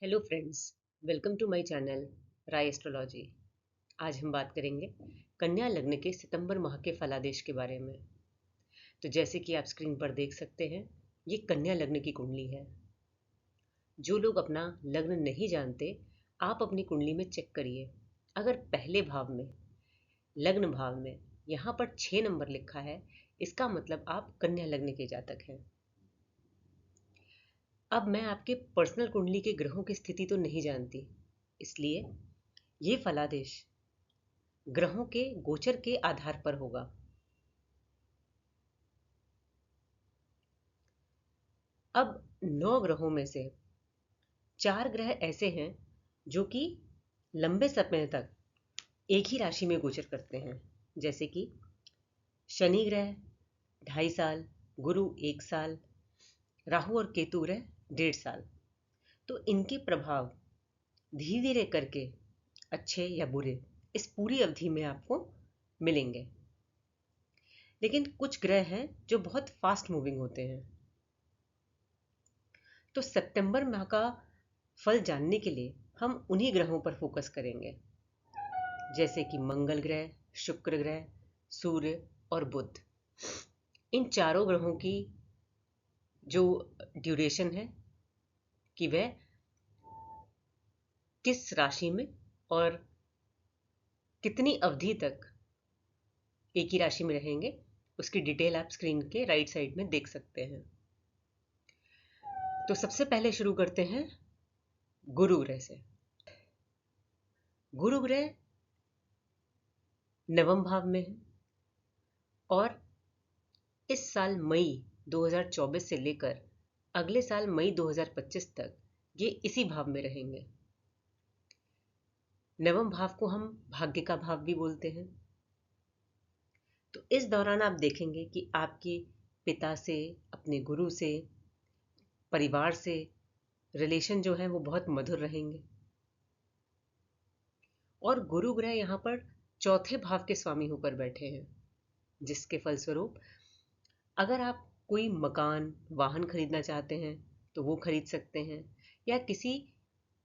Hello friends, welcome to my channel Rai astrology. आज हम बात करेंगे कन्या लग्न के सितंबर माह के फलादेश के बारे में। तो जैसे कि आप स्क्रीन पर देख सकते हैं, ये कन्या लग्न की कुंडली है। जो लोग अपना लग्न नहीं जानते, आप अपनी कुंडली में चेक करिए। अगर पहले भाव में, लग्न भाव में यहाँ पर 6 नंबर लिखा है, इसका मतलब आप कन्या लग्न के जातक हैं। अब मैं आपके पर्सनल कुंडली के ग्रहों की स्थिति तो नहीं जानती, इसलिए ये फलादेश ग्रहों के गोचर के आधार पर होगा। अब 9 ग्रहों में से 4 ग्रह ऐसे हैं जो कि लंबे समय तक एक ही राशि में गोचर करते हैं, जैसे कि शनि ग्रह 2.5 साल, गुरु 1 साल, राहु और केतु ग्रह 1.5 साल। तो इनके प्रभाव धीरे धीरे करके अच्छे या बुरे इस पूरी अवधि में आपको मिलेंगे। लेकिन कुछ ग्रह हैं जो बहुत फास्ट मूविंग होते हैं। तो सितंबर माह का फल जानने के लिए हम उन्हीं ग्रहों पर फोकस करेंगे, जैसे कि मंगल ग्रह, शुक्र ग्रह, सूर्य और बुध। इन चारों ग्रहों की जो ड्यूरेशन है कि वह किस राशि में और कितनी अवधि तक एक ही राशि में रहेंगे, उसकी डिटेल आप स्क्रीन के राइट साइड में देख सकते हैं। तो सबसे पहले शुरू करते हैं गुरु ग्रह से। गुरु ग्रह नवम भाव में है और इस साल मई 2024 से लेकर अगले साल मई 2025 तक ये इसी भाव में रहेंगे। नवम भाव को हम भाग्य का भाव भी बोलते हैं। तो इस दौरान आप देखेंगे कि आपके पिता से, अपने गुरु से, परिवार से रिलेशन जो है वो बहुत मधुर रहेंगे। और गुरु ग्रह यहाँ पर चौथे भाव के स्वामी होकर बैठे हैं, जिसके फलस्वरूप अगर आप कोई मकान, वाहन खरीदना चाहते हैं तो वो खरीद सकते हैं, या किसी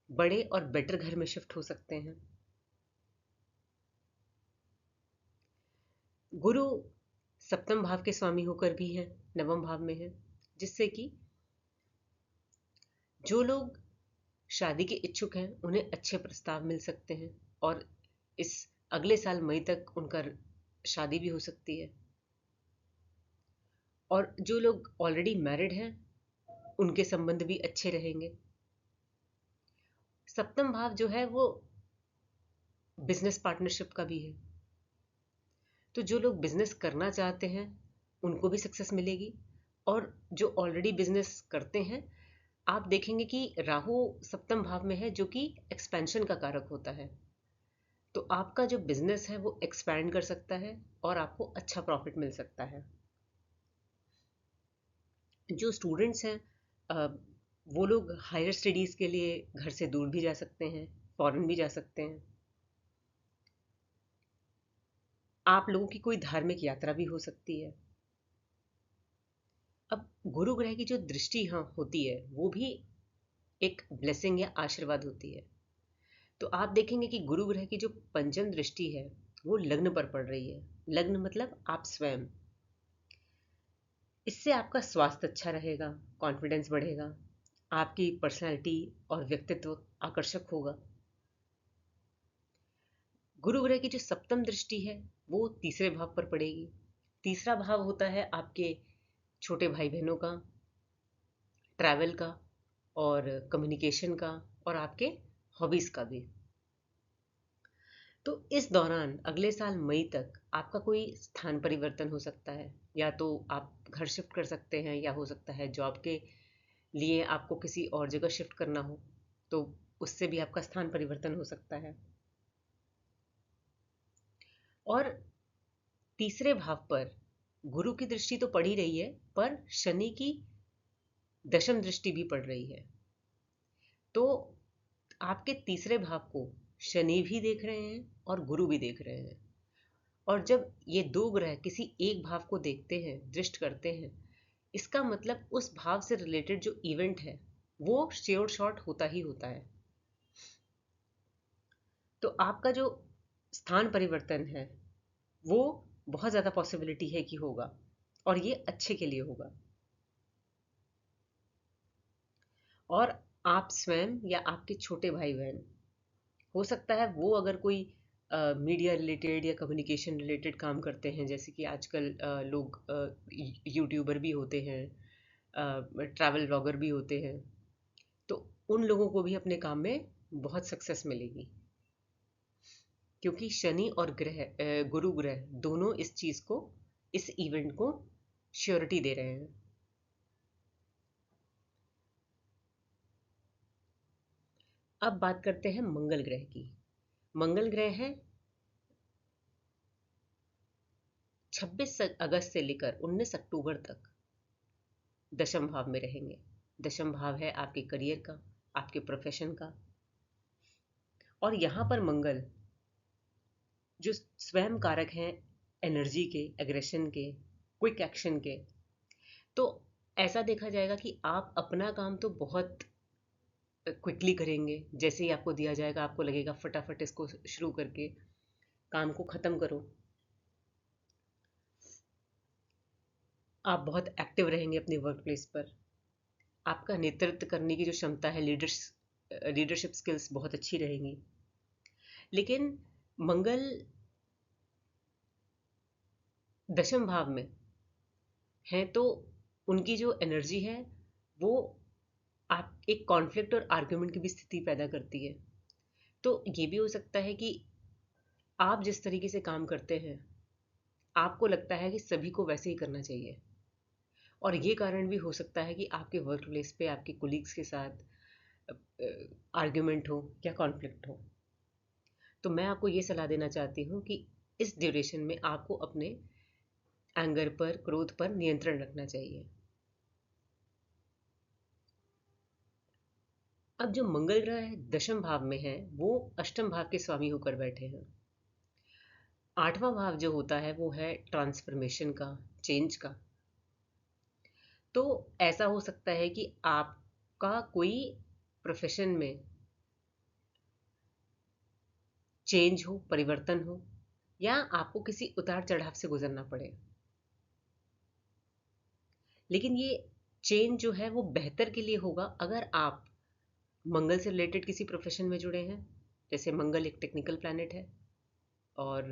बड़े और बेटर घर में शिफ्ट हो सकते हैं। गुरु सप्तम भाव के स्वामी होकर भी हैं, नवम भाव में है, जिससे कि जो लोग शादी के इच्छुक हैं उन्हें अच्छे प्रस्ताव मिल सकते हैं और इस अगले साल मई तक उनका शादी भी हो सकती है। और जो लोग ऑलरेडी मैरिड हैं उनके संबंध भी अच्छे रहेंगे। सप्तम भाव जो है वो बिजनेस पार्टनरशिप का भी है। तो जो लोग बिजनेस करना चाहते हैं उनको भी सक्सेस मिलेगी, और जो ऑलरेडी बिजनेस करते हैं, आप देखेंगे कि राहु सप्तम भाव में है, जो कि एक्सपेंशन का कारक होता है। तो आपका जो बिजनेस है वो एक्सपैंड कर सकता है और आपको अच्छा प्रॉफिट मिल सकता है। जो स्टूडेंट्स हैं, वो लोग हायर स्टडीज़ के लिए घर से दूर भी जा सकते हैं, फॉरेन भी जा सकते हैं। आप लोगों की कोई धार्मिक यात्रा भी हो सकती है। अब गुरु ग्रह की जो दृष्टि हाँ होती है वो भी एक ब्लेसिंग या आशीर्वाद होती है। तो आप देखेंगे कि गुरु ग्रह की जो पंचम दृष्टि है वो लग्न पर पड़ रही है। लग्न मतलब आप स्वयं। इससे आपका स्वास्थ्य अच्छा रहेगा, कॉन्फिडेंस बढ़ेगा, आपकी पर्सनालिटी और व्यक्तित्व आकर्षक होगा। गुरु ग्रह की जो सप्तम दृष्टि है वो तीसरे भाव पर पड़ेगी। तीसरा भाव होता है आपके छोटे भाई बहनों का, ट्रैवल का और कम्युनिकेशन का और आपके हॉबीज़ का भी। तो इस दौरान अगले साल मई तक आपका कोई स्थान परिवर्तन हो सकता है, या तो आप घर शिफ्ट कर सकते हैं, या हो सकता है जॉब के लिए आपको किसी और जगह शिफ्ट करना हो, तो उससे भी आपका स्थान परिवर्तन हो सकता है। और तीसरे भाव पर गुरु की दृष्टि तो पड़ ही रही है, पर शनि की दशम दृष्टि भी पड़ रही है। तो आपके तीसरे भाव को शनि भी देख रहे हैं और गुरु भी देख रहे हैं। और जब ये दो ग्रह किसी एक भाव को देखते हैं, दृष्ट करते हैं, इसका मतलब उस भाव से रिलेटेड जो इवेंट है वो श्योर शॉट होता ही होता है। तो आपका जो स्थान परिवर्तन है वो बहुत ज़्यादा पॉसिबिलिटी है कि होगा, और ये अच्छे के लिए होगा। और आप स्वयं या आपके छोटे भाई बहन, हो सकता है वो अगर कोई मीडिया रिलेटेड या कम्युनिकेशन रिलेटेड काम करते हैं, जैसे कि आजकल लोग यूट्यूबर भी होते हैं, ट्रैवल ब्लॉगर भी होते हैं, तो उन लोगों को भी अपने काम में बहुत सक्सेस मिलेगी, क्योंकि शनि और गुरु ग्रह दोनों इस चीज़ को, इस इवेंट को श्योरिटी दे रहे हैं। अब बात करते हैं मंगल ग्रह की। मंगल ग्रह है 26 अगस्त से लेकर 19 अक्टूबर तक दशम भाव में रहेंगे। दशम भाव है आपके करियर का, आपके प्रोफेशन का। और यहाँ पर मंगल जो स्वयं कारक हैं एनर्जी के, एग्रेशन के, क्विक एक्शन के, तो ऐसा देखा जाएगा कि आप अपना काम तो बहुत क्विकली करेंगे। जैसे ही आपको दिया जाएगा आपको लगेगा फटाफट इसको शुरू करके काम को ख़त्म करो। आप बहुत एक्टिव रहेंगे अपने वर्क प्लेस पर। आपका नेतृत्व करने की जो क्षमता है, लीडरशिप स्किल्स बहुत अच्छी रहेंगी। लेकिन मंगल दशम भाव में है तो उनकी जो एनर्जी है वो आप एक कॉन्फ्लिक्ट और आर्ग्यूमेंट की भी स्थिति पैदा करती है। तो ये भी हो सकता है कि आप जिस तरीके से काम करते हैं आपको लगता है कि सभी को वैसे ही करना चाहिए, और ये कारण भी हो सकता है कि आपके वर्क प्लेस पे आपके कोलीग्स के साथ आर्ग्यूमेंट हो या कॉन्फ्लिक्ट हो। तो मैं आपको ये सलाह देना चाहती हूँ कि इस ड्यूरेशन में आपको अपने एंगर पर, क्रोध पर नियंत्रण रखना चाहिए। अब जो मंगल ग्रह है दशम भाव में है, वो अष्टम भाव के स्वामी होकर बैठे हैं। आठवां भाव जो होता है वो है ट्रांसफॉर्मेशन का, चेंज का। तो ऐसा हो सकता है कि आपका कोई प्रोफेशन में चेंज हो, परिवर्तन हो, या आपको किसी उतार चढ़ाव से गुजरना पड़े। लेकिन ये चेंज जो है वो बेहतर के लिए होगा अगर आप मंगल से रिलेटेड किसी प्रोफेशन में जुड़े हैं। जैसे मंगल एक टेक्निकल प्लैनेट है और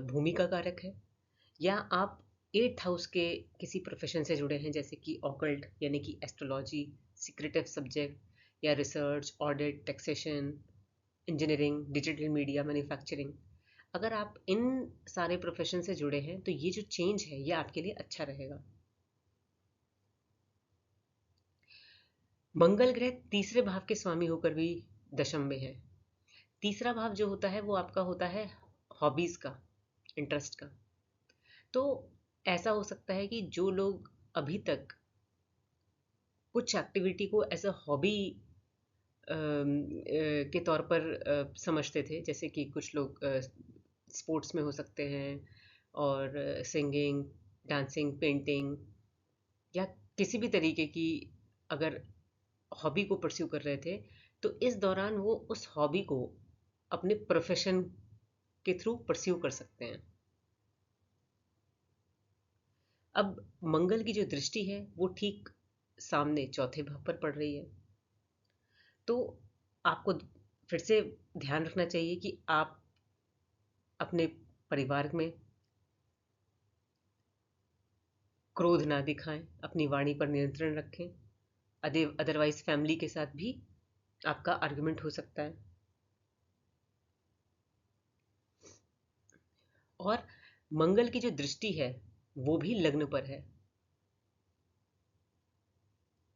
भूमि का कारक है। या आप 8th हाउस के किसी प्रोफेशन से जुड़े हैं, जैसे कि ऑकल्ट यानी कि एस्ट्रोलॉजी, सीक्रेटिव सब्जेक्ट या research, audit, taxation, engineering, digital media, manufacturing. अगर आप इन सारे प्रोफेशन से जुड़े हैं तो ये जो चेंज है ये आपके लिए अच्छा रहेगा। मंगल ग्रह तीसरे भाव के स्वामी होकर भी दशम में है। तीसरा भाव जो होता है वो आपका होता है हॉबीज का, इंटरेस्ट का। तो ऐसा हो सकता है कि जो लोग अभी तक कुछ एक्टिविटी को एज अ हॉबी के तौर पर समझते थे, जैसे कि कुछ लोग स्पोर्ट्स में हो सकते हैं, और सिंगिंग, डांसिंग, पेंटिंग, या किसी भी तरीके की अगर हॉबी को परस्यू कर रहे थे, तो इस दौरान वो उस हॉबी को अपने प्रोफेशन के थ्रू परस्यू कर सकते हैं। अब मंगल की जो दृष्टि है वो ठीक सामने चौथे भाव पर पड़ रही है। तो आपको फिर से ध्यान रखना चाहिए कि आप अपने परिवार में क्रोध ना दिखाएं, अपनी वाणी पर नियंत्रण रखें। अदरवाइज फैमिली के साथ भी आपका आर्गुमेंट हो सकता है। और मंगल की जो दृष्टि है वो भी लग्न पर है,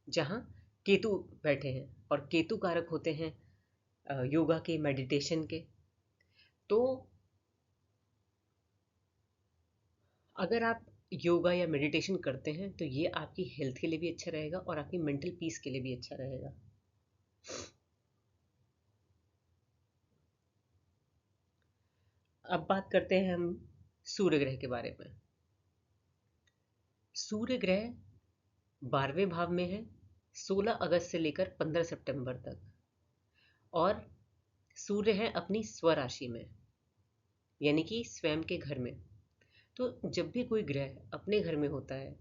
जहाँ केतु बैठे हैं, और केतु कारक होते हैं योगा के, मेडिटेशन के। तो अगर आप योगा या मेडिटेशन करते हैं तो ये आपकी हेल्थ के लिए भी अच्छा रहेगा और आपकी मेंटल पीस के लिए भी अच्छा रहेगा। अब बात करते हैं हम सूर्य ग्रह के बारे में। सूर्य ग्रह 12वें भाव में है, 16 अगस्त से लेकर 15 सितंबर तक, और सूर्य है अपनी स्वराशि में, यानी कि स्वयं के घर में। तो जब भी कोई ग्रह अपने घर में होता है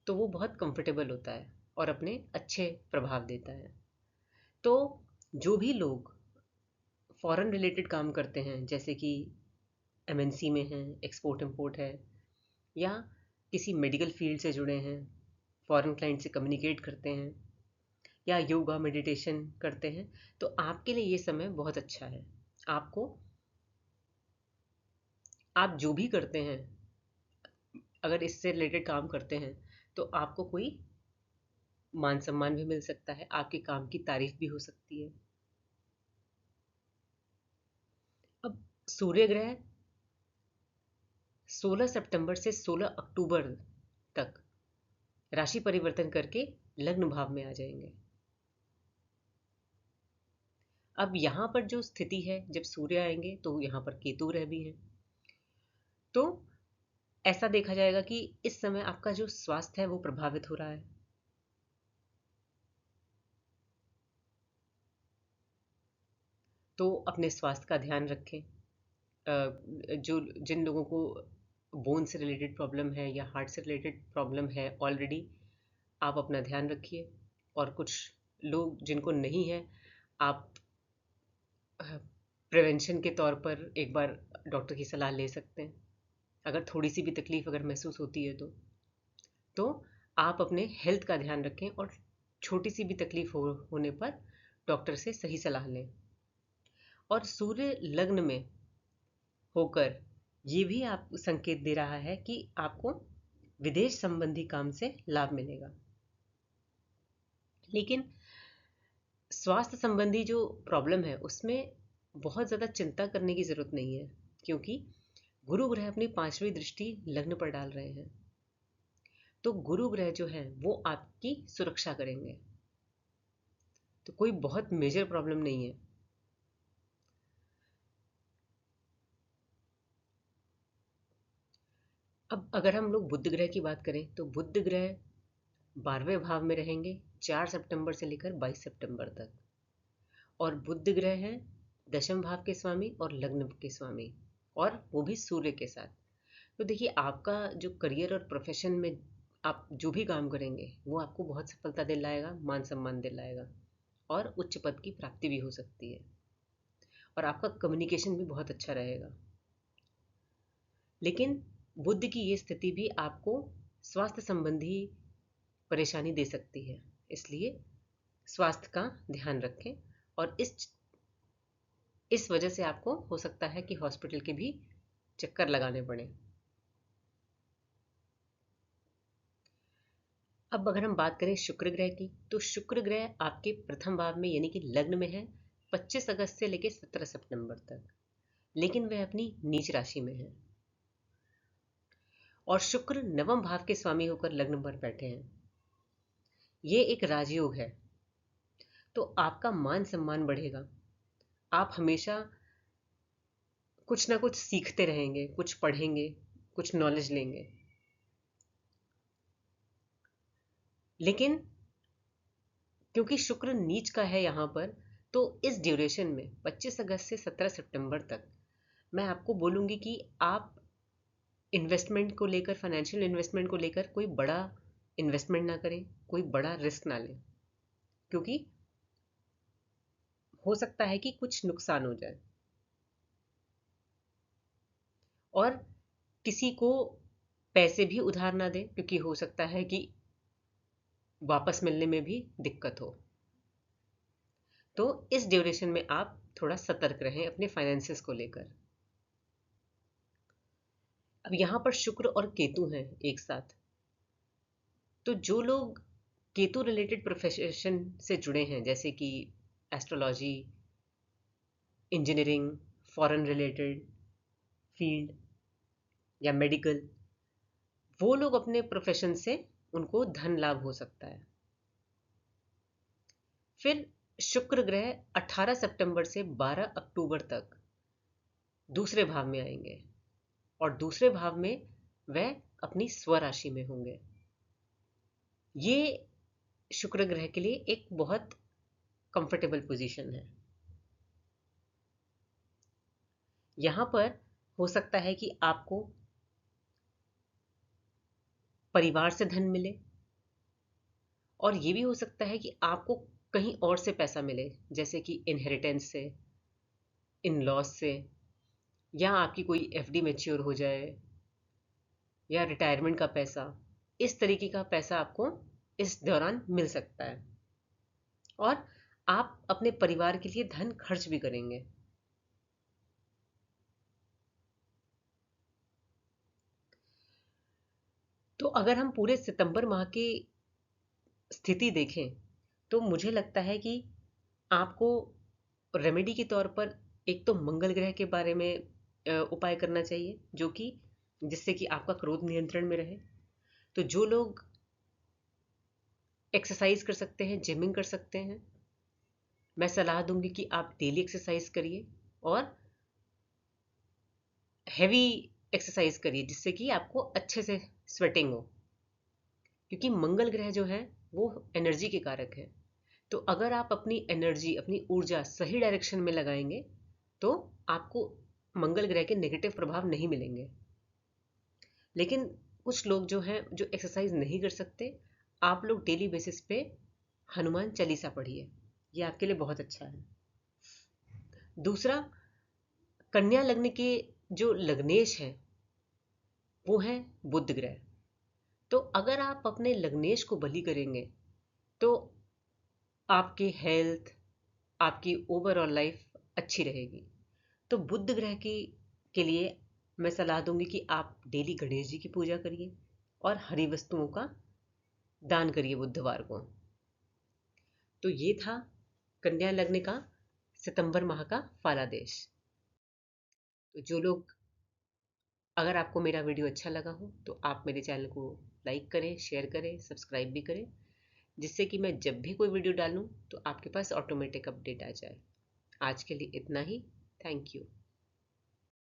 तो वो बहुत कंफर्टेबल होता है और अपने अच्छे प्रभाव देता है। तो जो भी लोग फॉरेन रिलेटेड काम करते हैं, जैसे कि एमएनसी में हैं, एक्सपोर्ट इंपोर्ट है, या किसी मेडिकल फील्ड से जुड़े हैं, फॉरेन क्लाइंट से कम्युनिकेट करते हैं, या योगा मेडिटेशन करते हैं, तो आपके लिए ये समय बहुत अच्छा है। आपको, आप जो भी करते हैं, अगर इससे रिलेटेड काम करते हैं तो आपको कोई मान सम्मान भी मिल सकता है, आपके काम की तारीफ भी हो सकती है। अब सूर्य ग्रह 16 सितंबर से 16 अक्टूबर तक राशि परिवर्तन करके लग्न भाव में आ जाएंगे। अब यहाँ पर जो स्थिति है, जब सूर्य आएंगे तो यहाँ पर केतु ग्रह भी है। तो ऐसा देखा जाएगा कि इस समय आपका जो स्वास्थ्य है वो प्रभावित हो रहा है। तो अपने स्वास्थ्य का ध्यान रखें। जो जिन लोगों को बोन से रिलेटेड प्रॉब्लम है या हार्ट से रिलेटेड प्रॉब्लम है ऑलरेडी, आप अपना ध्यान रखिए। और कुछ लोग जिनको नहीं है, आप प्रिवेंशन के तौर पर एक बार डॉक्टर की सलाह ले सकते हैं। अगर थोड़ी सी भी तकलीफ अगर महसूस होती है तो आप अपने हेल्थ का ध्यान रखें, और छोटी सी भी तकलीफ होने पर डॉक्टर से सही सलाह लें। और सूर्य लग्न में होकर ये भी आप संकेत दे रहा है कि आपको विदेश संबंधी काम से लाभ मिलेगा। लेकिन स्वास्थ्य संबंधी जो प्रॉब्लम है उसमें बहुत ज़्यादा चिंता करने की ज़रूरत नहीं है, क्योंकि गुरु ग्रह अपनी 5वीं दृष्टि लग्न पर डाल रहे हैं। तो गुरु ग्रह जो है वो आपकी सुरक्षा करेंगे, तो कोई बहुत मेजर प्रॉब्लम नहीं है। अब अगर हम लोग बुध ग्रह की बात करें तो बुध ग्रह 12वें भाव में रहेंगे 4 सितंबर से लेकर 22 सितंबर तक, और बुध ग्रह हैं दशम भाव के स्वामी और लग्न के स्वामी, और वो भी सूर्य के साथ। तो देखिए, आपका जो करियर और प्रोफेशन में आप जो भी काम करेंगे वो आपको बहुत सफलता दिलाएगा, मान सम्मान दिलाएगा, और उच्च पद की प्राप्ति भी हो सकती है, और आपका कम्युनिकेशन भी बहुत अच्छा रहेगा। लेकिन बुद्ध की ये स्थिति भी आपको स्वास्थ्य संबंधी परेशानी दे सकती है, इसलिए स्वास्थ्य का ध्यान रखें। और इस वजह से आपको हो सकता है कि हॉस्पिटल के भी चक्कर लगाने पड़े। अब अगर हम बात करें शुक्र ग्रह की, तो शुक्र ग्रह आपके प्रथम भाव में यानी कि लग्न में है 25 अगस्त से लेकर 17 सितंबर तक, लेकिन वह अपनी नीच राशि में है, और शुक्र नवम भाव के स्वामी होकर लग्न पर बैठे हैं। ये एक राजयोग है, तो आपका मान सम्मान बढ़ेगा। आप हमेशा कुछ ना कुछ सीखते रहेंगे, कुछ पढ़ेंगे, कुछ नॉलेज लेंगे। लेकिन क्योंकि शुक्र नीच का है यहाँ पर, तो इस ड्यूरेशन में 25 अगस्त से 17 सितंबर तक मैं आपको बोलूँगी कि आप इन्वेस्टमेंट को लेकर, फाइनेंशियल इन्वेस्टमेंट को लेकर कोई बड़ा इन्वेस्टमेंट ना करें, कोई बड़ा रिस्क ना लें, क्योंकि हो सकता है कि कुछ नुकसान हो जाए। और किसी को पैसे भी उधार ना दें, क्योंकि हो सकता है कि वापस मिलने में भी दिक्कत हो। तो इस ड्यूरेशन में आप थोड़ा सतर्क रहें अपने फाइनेंसेस को लेकर। अब यहाँ पर शुक्र और केतु हैं एक साथ, तो जो लोग केतु रिलेटेड प्रोफेशन से जुड़े हैं, जैसे कि astrology, engineering, foreign related field या मेडिकल, वो लोग अपने प्रोफेशन से उनको धन लाभ हो सकता है। फिर शुक्र ग्रह 18 सितंबर से 12 अक्टूबर तक दूसरे भाव में आएंगे, और दूसरे भाव में वह अपनी स्वराशि में होंगे। ये शुक्र ग्रह के लिए एक बहुत कंफर्टेबल पोजीशन है। यहां पर हो सकता है कि आपको परिवार से धन मिले, और ये भी हो सकता है कि आपको कहीं और से पैसा मिले, जैसे कि इनहेरिटेंस से, इन लॉज से, या आपकी कोई एफडी मैच्योर हो जाए, या रिटायरमेंट का पैसा। इस तरीके का पैसा आपको इस दौरान मिल सकता है, और आप अपने परिवार के लिए धन खर्च भी करेंगे। तो अगर हम पूरे सितंबर माह की स्थिति देखें तो मुझे लगता है कि आपको रेमेडी के तौर पर एक तो मंगल ग्रह के बारे में उपाय करना चाहिए, जो कि जिससे कि आपका क्रोध नियंत्रण में रहे। तो जो लोग एक्सरसाइज कर सकते हैं, जिमिंग कर सकते हैं, मैं सलाह दूंगी कि आप डेली एक्सरसाइज करिए, और हैवी एक्सरसाइज करिए, जिससे कि आपको अच्छे से स्वेटिंग हो, क्योंकि मंगल ग्रह जो है वो एनर्जी के कारक है। तो अगर आप अपनी एनर्जी, अपनी ऊर्जा सही डायरेक्शन में लगाएंगे तो आपको मंगल ग्रह के नेगेटिव प्रभाव नहीं मिलेंगे। लेकिन कुछ लोग जो हैं जो एक्सरसाइज नहीं कर सकते, आप लोग डेली बेसिस पे हनुमान चालीसा पढ़िए, ये आपके लिए बहुत अच्छा है। दूसरा, कन्या लग्न के जो लग्नेश है वो है बुध ग्रह। तो अगर आप अपने लग्नेश को बलि करेंगे तो आपकी हेल्थ, आपकी ओवरऑल लाइफ अच्छी रहेगी। तो बुध ग्रह की के लिए मैं सलाह दूंगी कि आप डेली गणेश जी की पूजा करिए और हरी वस्तुओं का दान करिए बुधवार को। तो ये था कन्या लग्न का सितंबर माह का फलादेश। तो जो लोग, अगर आपको मेरा वीडियो अच्छा लगा हो तो आप मेरे चैनल को लाइक करें, शेयर करें, सब्सक्राइब भी करें, जिससे कि मैं जब भी कोई वीडियो डालूं तो आपके पास ऑटोमेटिक अपडेट आ जाए। आज के लिए इतना ही। Thank you.